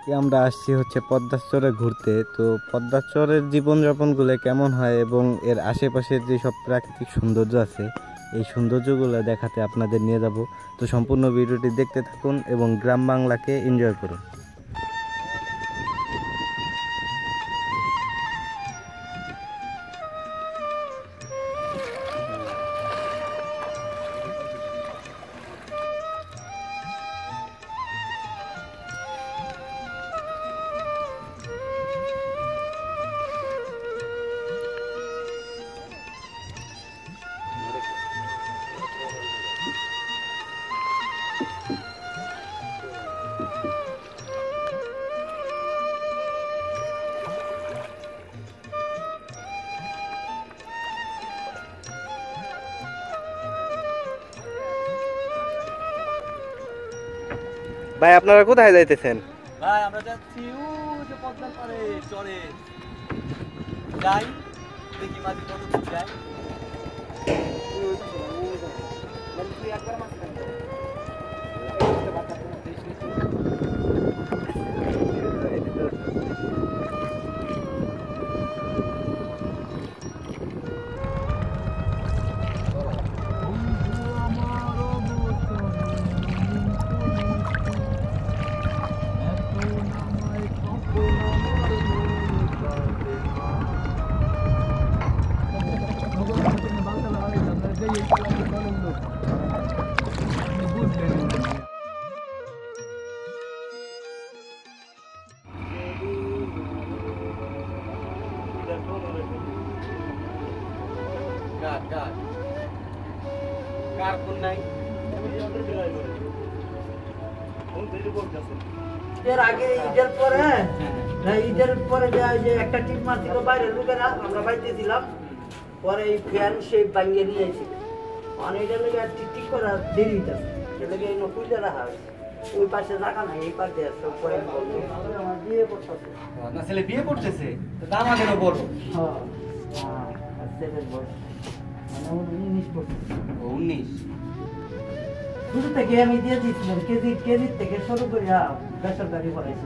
আজকে আমরা আসছি হচ্ছে পদ্মাচরে ঘুরতে। তো পদ্মাচরের জীবনযাপনগুলো কেমন হয় এবং এর আশেপাশের যে সব প্রাকৃতিক সৌন্দর্য আছে এই সৌন্দর্যগুলো দেখাতে আপনাদের নিয়ে যাব। তো সম্পূর্ণ ভিডিওটি দেখতে থাকুন এবং গ্রাম বাংলাকে এনজয় করুন। ভাই আপনারা কোথায় যাইতেছেন? ভাই আমরা যাচ্ছি যে পদ্মার পারে চরে যাই, দেখি মাঝে কত দূর যাই। এর আগে ঈদের পরে যে একটা টিম মারছিল বাইরের লোকেরা, আমরা বাড়িতে ছিলাম, পরে এই ফ্যান সেই ভাঙিয়ে নিয়ে এসেছিল। মানে এটা লেগে ঠিক করা দেরি হইতেছে, এটা লেগে এই নকুলটা রাখা হয়েছে। ওই পাশে রাখা নাই, এই পাশে সব পরে আমার বিয়ে করতেছে। না ছেলে বিয়ে করতেছে তো দাম আগেরও বড়। হ্যাঁ, 7 বছর, মানে 19 বছর। 19 শুরু থেকে আমি দিয়ে দিয়েছিলাম, কেজির থেকে শুরু করে বেসরকারি পড়াইছি।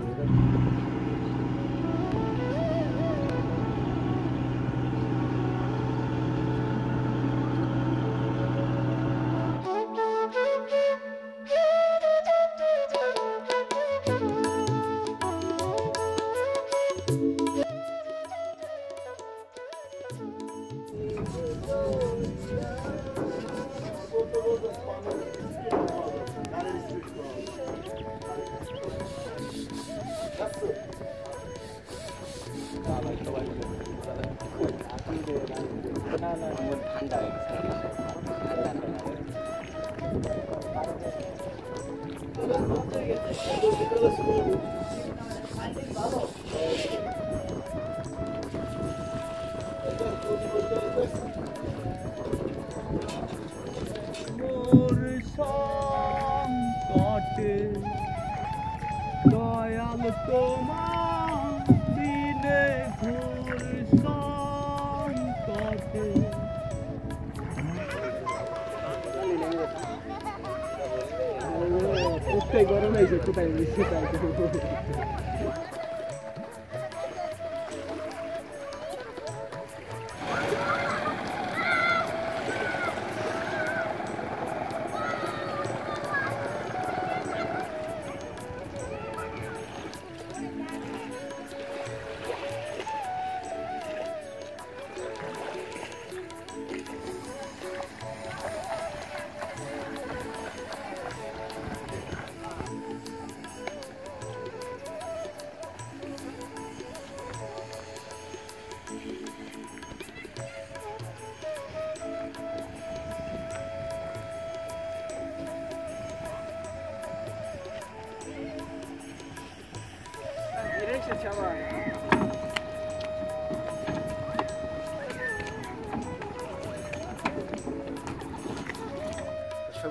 দয়াল তোমার দিনে ঘুর সংকটে কোথায় গরম হয়েছে, কোথায় মিশে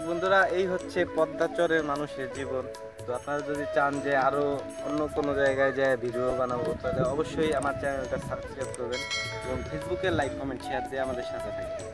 বন্ধুরা, এই হচ্ছে পদ্মাচরের মানুষের জীবন। তো আপনারা যদি চান যে আরো অন্য কোনো জায়গায় যায় ভিডিও বানাবো, তাহলে অবশ্যই আমার চ্যানেলটা সাবস্ক্রাইব করবেন এবং ফেসবুকে লাইক কমেন্ট শেয়ার দিয়ে আমাদের সাথে থাকবেন।